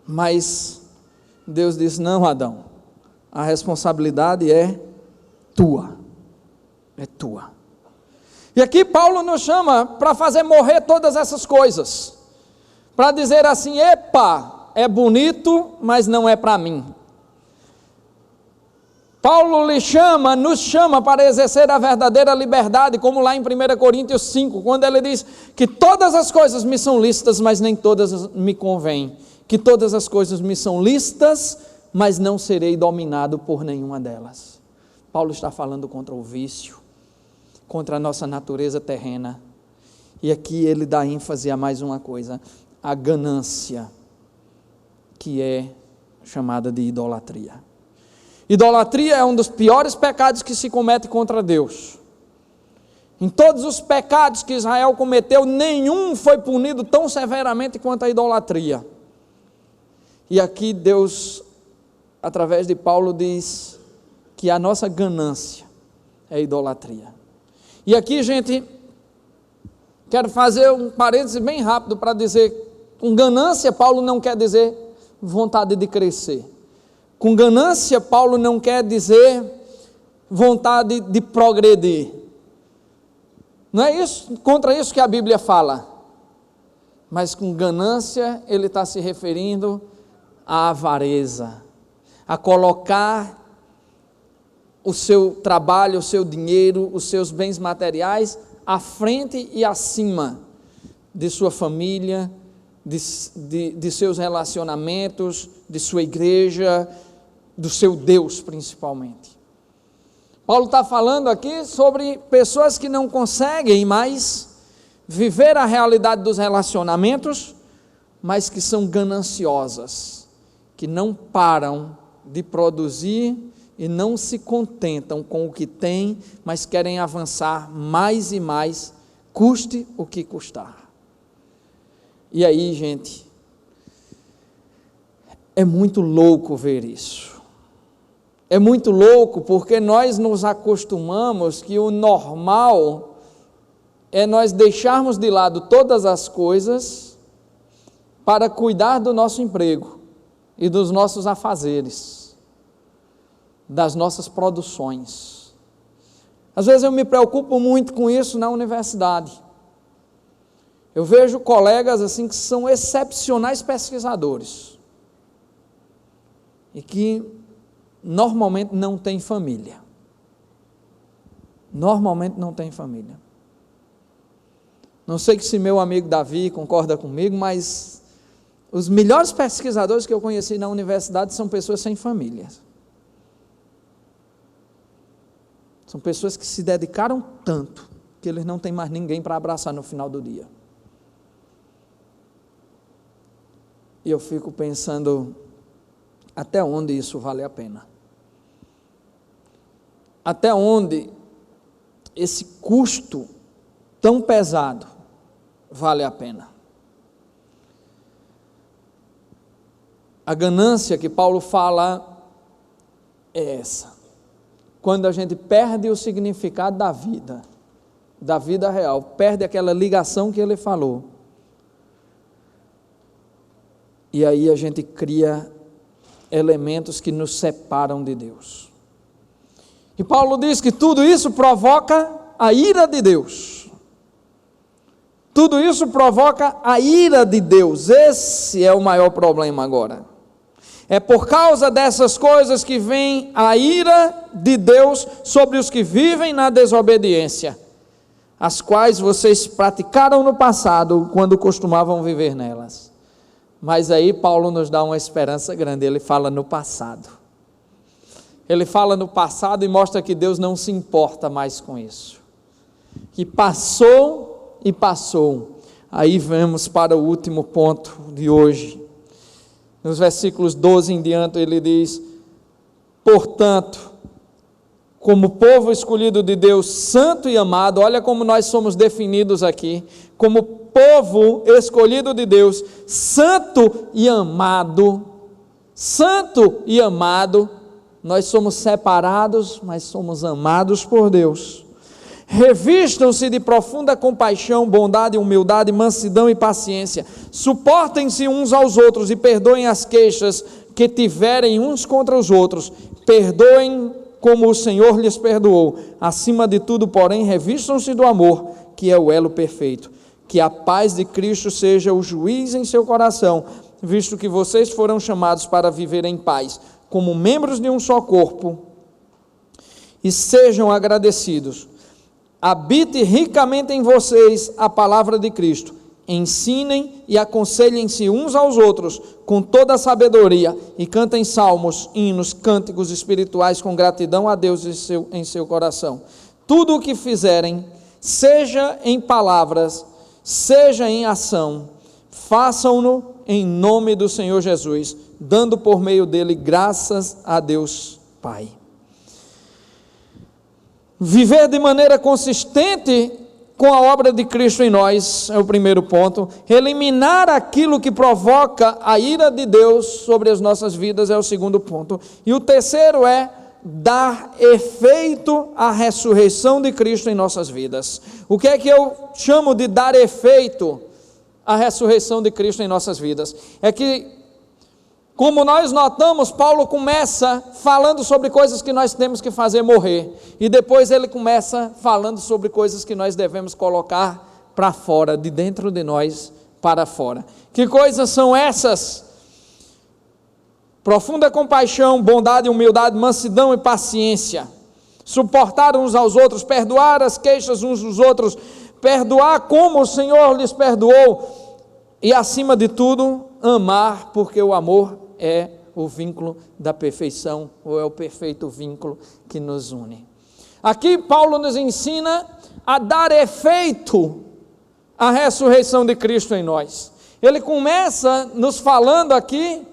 Mas Deus disse, não, Adão, a responsabilidade é tua. É tua. E aqui Paulo nos chama para fazer morrer todas essas coisas. Para dizer assim, epa, é bonito, mas não é para mim. Paulo nos chama para exercer a verdadeira liberdade, como lá em 1 Coríntios 5, quando ele diz que todas as coisas me são lícitas, mas nem todas me convêm, que todas as coisas me são lícitas, mas não serei dominado por nenhuma delas. Paulo está falando contra o vício, contra a nossa natureza terrena, e aqui ele dá ênfase a mais uma coisa, a ganância, que é chamada de idolatria. Idolatria é um dos piores pecados que se comete contra Deus. Em todos os pecados que Israel cometeu, nenhum foi punido tão severamente quanto a idolatria. E aqui Deus, através de Paulo, diz que a nossa ganância é idolatria. E aqui, gente, Quero fazer um parêntese bem rápido para dizer, com ganância, Paulo não quer dizer vontade de crescer. Com ganância, Paulo não quer dizer vontade de progredir. Não é isso, contra isso que a Bíblia fala. Mas com ganância, ele está se referindo à avareza, a colocar o seu trabalho, o seu dinheiro, os seus bens materiais à frente e acima de sua família, de seus relacionamentos, de sua igreja, do seu Deus principalmente. Paulo está falando aqui sobre pessoas que não conseguem mais viver a realidade dos relacionamentos, mas que são gananciosas, que não param de produzir e não se contentam com o que têm, mas querem avançar mais e mais, custe o que custar. E aí, gente, é muito louco ver isso. É muito louco porque nós nos acostumamos que o normal é nós deixarmos de lado todas as coisas para cuidar do nosso emprego e dos nossos afazeres, das nossas produções. Às vezes eu me preocupo muito com isso na universidade. Eu vejo colegas assim que são excepcionais pesquisadores e que normalmente não têm família. Normalmente não têm família. Não sei se meu amigo Davi concorda comigo, mas os melhores pesquisadores que eu conheci na universidade são pessoas sem família. São pessoas que se dedicaram tanto que eles não têm mais ninguém para abraçar no final do dia. E eu fico pensando, até onde isso vale a pena? Até onde esse custo tão pesado vale a pena? A ganância que Paulo fala é essa. Quando a gente perde o significado da vida real, perde aquela ligação que ele falou. E aí a gente cria elementos que nos separam de Deus. E Paulo diz que tudo isso provoca a ira de Deus. Tudo isso provoca a ira de Deus. Esse é o maior problema agora. É por causa dessas coisas que vem a ira de Deus sobre os que vivem na desobediência, as quais vocês praticaram no passado, quando costumavam viver nelas. Mas aí Paulo nos dá uma esperança grande, ele fala no passado. Ele fala no passado e mostra que Deus não se importa mais com isso. Que passou e passou. Aí vamos para o último ponto de hoje. Nos versículos 12 em diante ele diz: portanto, como povo escolhido de Deus, santo e amado, olha como nós somos definidos aqui, como povo escolhido de Deus, santo e amado, nós somos separados, mas somos amados por Deus. Revistam-se de profunda compaixão, bondade, humildade, mansidão e paciência. Suportem-se uns aos outros e perdoem as queixas que tiverem uns contra os outros. Perdoem como o Senhor lhes perdoou. Acima de tudo, porém, revistam-se do amor, que é o elo perfeito. Que a paz de Cristo seja o juiz em seu coração, visto que vocês foram chamados para viver em paz, como membros de um só corpo, e sejam agradecidos. Habite ricamente em vocês a palavra de Cristo. Ensinem e aconselhem-se uns aos outros com toda a sabedoria e cantem salmos, hinos, cânticos espirituais com gratidão a Deus em seu coração. Tudo o que fizerem, seja em palavras, seja em ação, façam-no em nome do Senhor Jesus, dando por meio dele graças a Deus Pai. Viver de maneira consistente com a obra de Cristo em nós é o primeiro ponto. Eliminar aquilo que provoca a ira de Deus sobre as nossas vidas é o segundo ponto. E o terceiro é dar efeito à ressurreição de Cristo em nossas vidas. O que é que eu chamo de dar efeito à ressurreição de Cristo em nossas vidas? É que, como nós notamos, Paulo começa falando sobre coisas que nós temos que fazer morrer, e depois ele começa falando sobre coisas que nós devemos colocar para fora, de dentro de nós para fora. Que coisas são essas? Profunda compaixão, bondade, humildade, mansidão e paciência, suportar uns aos outros, perdoar as queixas uns dos outros, perdoar como o Senhor lhes perdoou, e acima de tudo, amar, porque o amor é o vínculo da perfeição, ou é o perfeito vínculo que nos une. Aqui Paulo nos ensina a dar efeito à ressurreição de Cristo em nós. Ele começa nos falando aqui,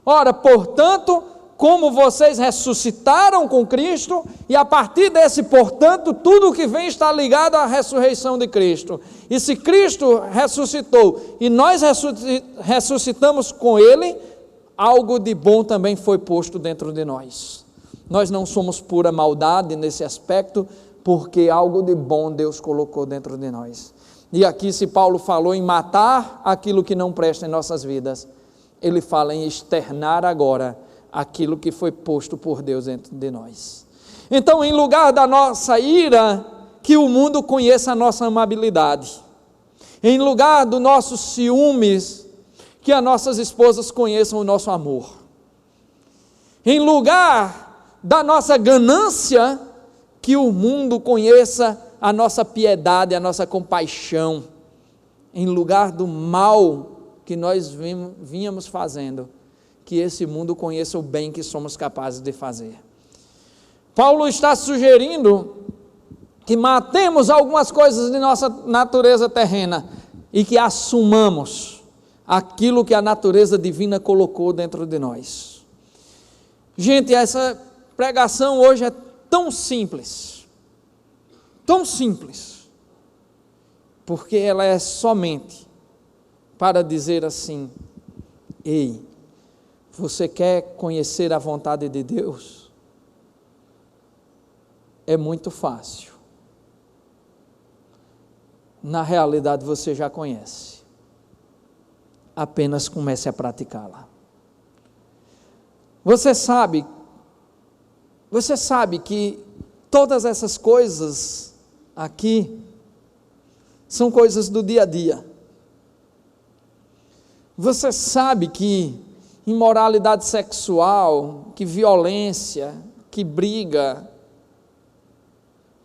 ora, portanto, como vocês ressuscitaram com Cristo, e a partir desse portanto, tudo o que vem está ligado à ressurreição de Cristo. E se Cristo ressuscitou, e nós ressuscitamos com Ele, algo de bom também foi posto dentro de nós. Nós não somos pura maldade nesse aspecto, porque algo de bom Deus colocou dentro de nós. E aqui, se Paulo falou em matar aquilo que não presta em nossas vidas, ele fala em externar agora aquilo que foi posto por Deus dentro de nós. Então, em lugar da nossa ira, que o mundo conheça a nossa amabilidade. Em lugar do nossos ciúmes, que as nossas esposas conheçam o nosso amor. Em lugar da nossa ganância, que o mundo conheça a nossa piedade, a nossa compaixão. Em lugar do mal que nós vínhamos fazendo, que esse mundo conheça o bem que somos capazes de fazer. Paulo está sugerindo que matemos algumas coisas de nossa natureza terrena e que assumamos aquilo que a natureza divina colocou dentro de nós. Gente, essa pregação hoje é tão simples, porque ela é somente para dizer assim: ei, você quer conhecer a vontade de Deus? É muito fácil. Na realidade você já conhece. Apenas comece a praticá-la. Você sabe que todas essas coisas aqui são coisas do dia a dia. Você sabe que imoralidade sexual, que violência, que briga,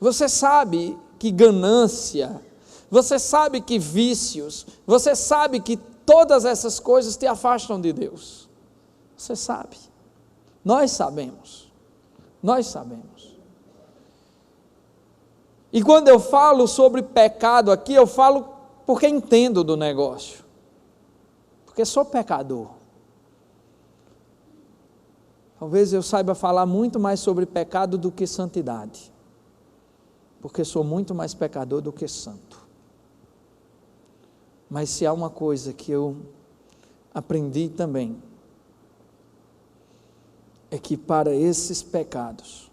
você sabe que ganância, você sabe que vícios, você sabe que todas essas coisas te afastam de Deus. Você sabe. Nós sabemos. E quando eu falo sobre pecado aqui, eu falo porque entendo do negócio. Porque sou pecador. Talvez eu saiba falar muito mais sobre pecado do que santidade. Porque sou muito mais pecador do que santo. Mas se há uma coisa que eu aprendi também, é que para esses pecados,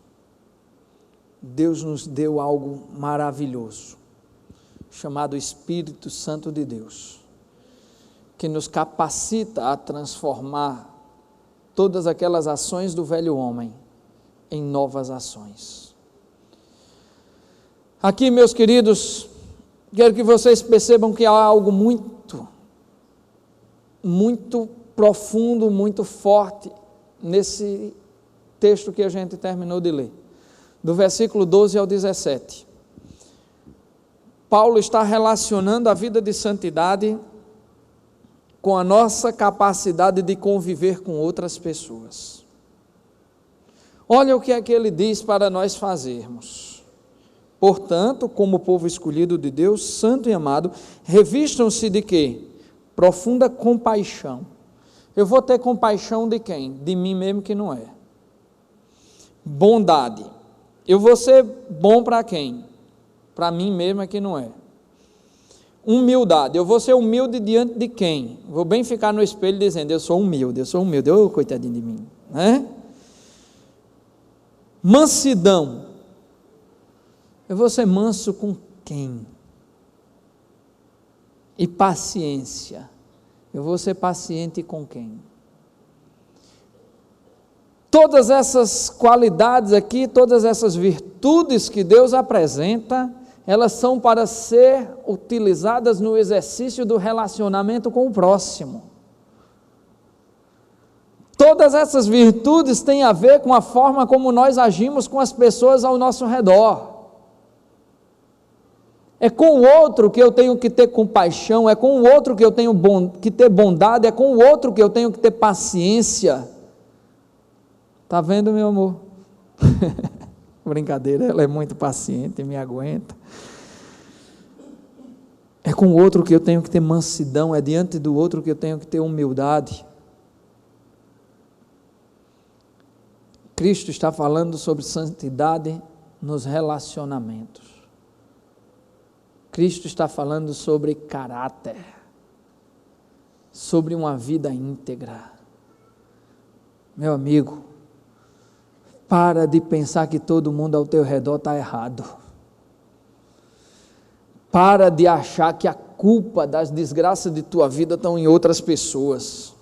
Deus nos deu algo maravilhoso, chamado Espírito Santo de Deus, que nos capacita a transformar todas aquelas ações do velho homem em novas ações. Aqui, meus queridos, quero que vocês percebam que há algo muito profundo, muito forte nesse texto que a gente terminou de ler, do versículo 12 ao 17. Paulo está relacionando a vida de santidade com a nossa capacidade de conviver com outras pessoas. Olha o que é que ele diz para nós fazermos. Portanto, como povo escolhido de Deus, santo e amado, revistam-se de quê? Profunda compaixão. Eu vou ter compaixão de quem? De mim mesmo que não é. Bondade. Eu vou ser bom para quem? Para mim mesmo é que não é. Humildade. Eu vou ser humilde diante de quem? Vou bem ficar no espelho dizendo, eu sou humilde, ô coitadinho de mim. Né? Mansidão. Eu vou ser manso com quem? E paciência. Eu vou ser paciente com quem? Todas essas qualidades aqui, todas essas virtudes que Deus apresenta, elas são para ser utilizadas no exercício do relacionamento com o próximo. Todas essas virtudes têm a ver com a forma como nós agimos com as pessoas ao nosso redor. É com o outro que eu tenho que ter compaixão, é com o outro que eu tenho que ter bondade, é com o outro que eu tenho que ter paciência. Está vendo, meu amor? Brincadeira, ela é muito paciente, me aguenta. É com o outro que eu tenho que ter mansidão, é diante do outro que eu tenho que ter humildade. Cristo está falando sobre santidade nos relacionamentos. Cristo está falando sobre caráter, sobre uma vida íntegra. Meu amigo, para de pensar que todo mundo ao teu redor está errado. Para de achar que a culpa das desgraças de tua vida estão em outras pessoas.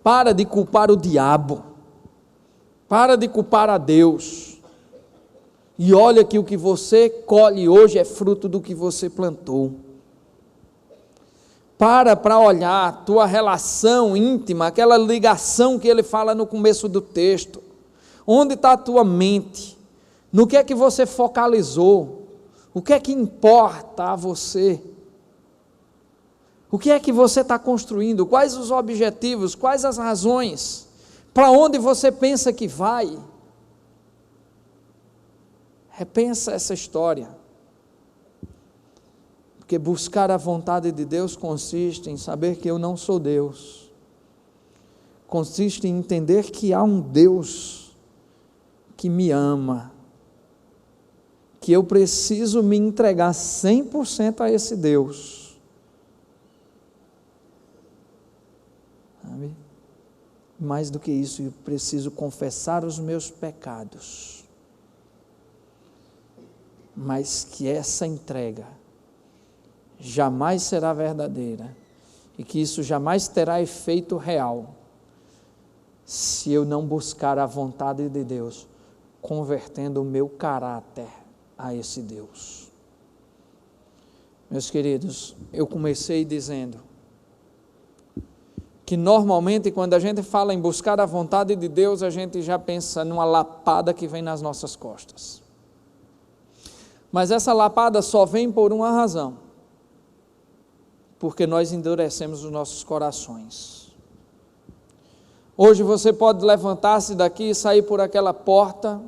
Para de culpar o diabo. Para de culpar a Deus. E olha que o que você colhe hoje é fruto do que você plantou. Para olhar a tua relação íntima, aquela ligação que ele fala no começo do texto. Onde está a tua mente? No que é que você focalizou? O que é que importa a você? O que é que você está construindo? Quais os objetivos? Quais as razões? Para onde você pensa que vai? Repensa essa história. Porque buscar a vontade de Deus consiste em saber que eu não sou Deus. Consiste em entender que há um Deus que me ama. Que eu preciso me entregar 100% a esse Deus. Sabe? Mais do que isso, eu preciso confessar os meus pecados. Mas que essa entrega jamais será verdadeira e que isso jamais terá efeito real se eu não buscar a vontade de Deus, convertendo o meu caráter a esse Deus. Meus queridos, eu comecei dizendo que normalmente quando a gente fala em buscar a vontade de Deus, a gente já pensa numa lapada que vem nas nossas costas. Mas essa lapada só vem por uma razão, porque nós endurecemos os nossos corações. Hoje você pode levantar-se daqui e sair por aquela porta,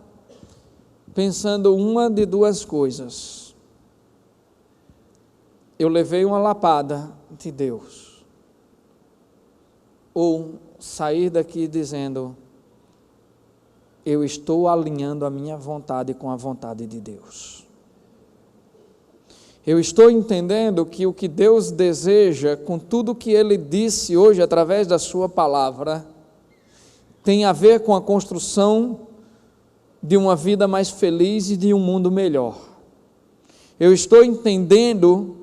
pensando uma de duas coisas. Eu levei uma lapada de Deus. Ou sair daqui dizendo, eu estou alinhando a minha vontade com a vontade de Deus. Eu estou entendendo que o que Deus deseja, com tudo que Ele disse hoje através da sua palavra, tem a ver com a construção de uma vida mais feliz e de um mundo melhor. Eu estou entendendo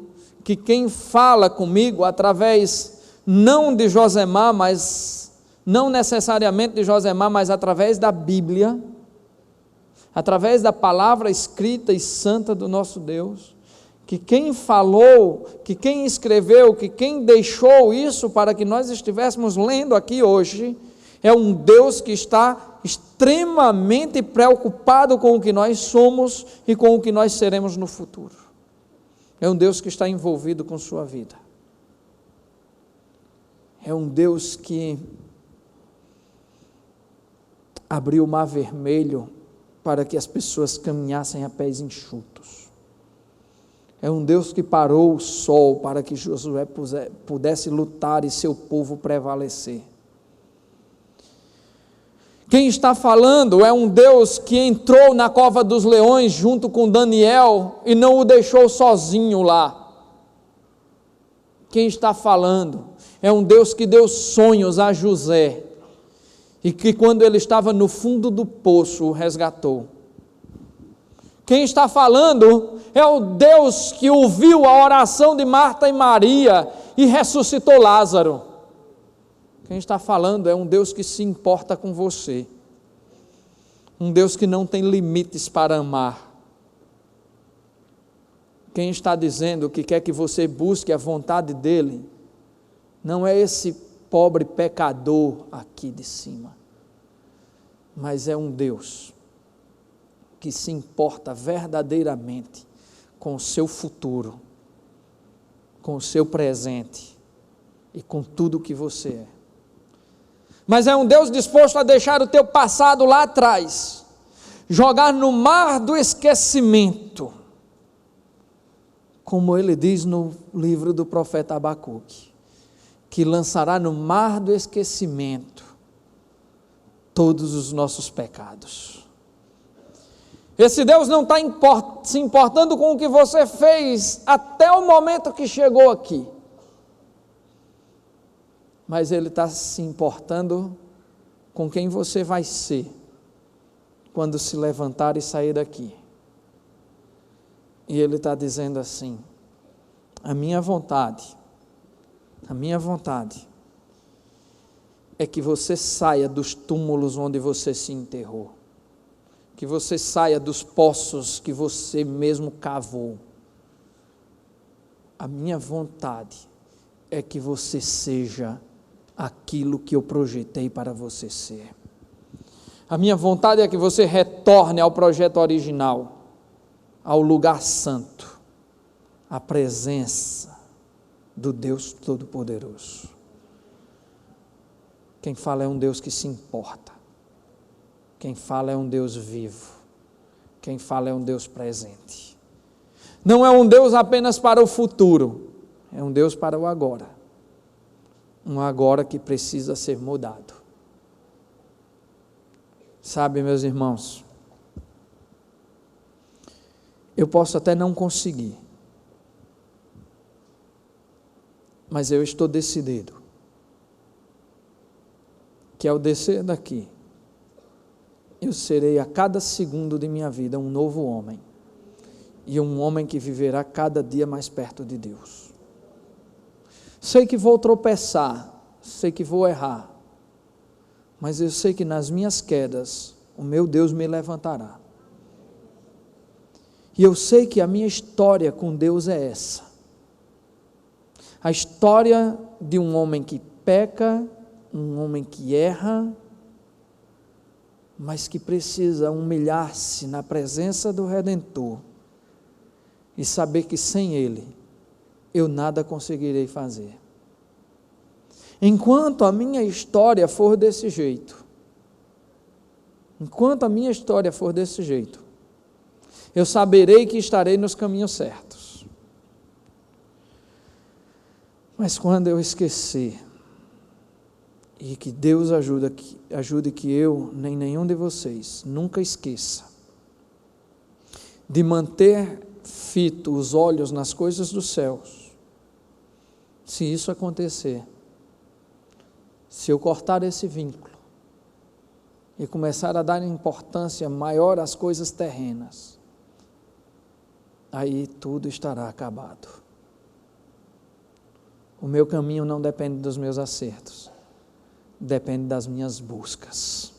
que quem fala comigo através, não de Josemar, mas não necessariamente de Josemar, mas através da Bíblia, através da palavra escrita e santa do nosso Deus, que quem falou, que quem escreveu, que quem deixou isso para que nós estivéssemos lendo aqui hoje, é um Deus que está extremamente preocupado com o que nós somos e com o que nós seremos no futuro. É um Deus que está envolvido com sua vida. É um Deus que abriu o mar vermelho para que as pessoas caminhassem a pés enxutos. É um Deus que parou o sol para que Josué pudesse lutar e seu povo prevalecer. Quem está falando é um Deus que entrou na cova dos leões junto com Daniel e não o deixou sozinho lá. Quem está falando é um Deus que deu sonhos a José e que quando ele estava no fundo do poço o resgatou. Quem está falando é o Deus que ouviu a oração de Marta e Maria e ressuscitou Lázaro. Quem está falando é um Deus que se importa com você, um Deus que não tem limites para amar. Quem está dizendo que quer que você busque a vontade dEle, não é esse pobre pecador aqui de cima, mas é um Deus que se importa verdadeiramente com o seu futuro, com o seu presente e com tudo que você é. Mas é um Deus disposto a deixar o teu passado lá atrás, jogar no mar do esquecimento, como ele diz no livro do profeta Abacuque, que lançará no mar do esquecimento todos os nossos pecados. Esse Deus não está se importando com o que você fez até o momento que chegou aqui, mas Ele está se importando com quem você vai ser quando se levantar e sair daqui. E Ele está dizendo assim: a minha vontade é que você saia dos túmulos onde você se enterrou, que você saia dos poços que você mesmo cavou. A minha vontade é que você seja aquilo que eu projetei para você ser. A minha vontade é que você retorne ao projeto original, ao lugar santo, à presença do Deus Todo-Poderoso. Quem fala é um Deus que se importa. Quem fala é um Deus vivo. Quem fala é um Deus presente. Não é um Deus apenas para o futuro, é um Deus para o agora. Um agora que precisa ser mudado. Sabe, meus irmãos, eu posso até não conseguir, mas eu estou decidido que ao descer daqui, eu serei a cada segundo de minha vida um novo homem, e um homem que viverá cada dia mais perto de Deus. Sei que vou tropeçar, sei que vou errar, mas eu sei que nas minhas quedas, o meu Deus me levantará. E eu sei que a minha história com Deus é essa. A história de um homem que peca, um homem que erra, mas que precisa humilhar-se na presença do Redentor e saber que sem Ele eu nada conseguirei fazer. Enquanto a minha história for desse jeito, eu saberei que estarei nos caminhos certos. Mas quando eu esquecer, e que Deus ajude que eu, nem nenhum de vocês, nunca esqueça de manter fito os olhos nas coisas dos céus. Se isso acontecer, se eu cortar esse vínculo e começar a dar importância maior às coisas terrenas, aí tudo estará acabado. O meu caminho não depende dos meus acertos, depende das minhas buscas.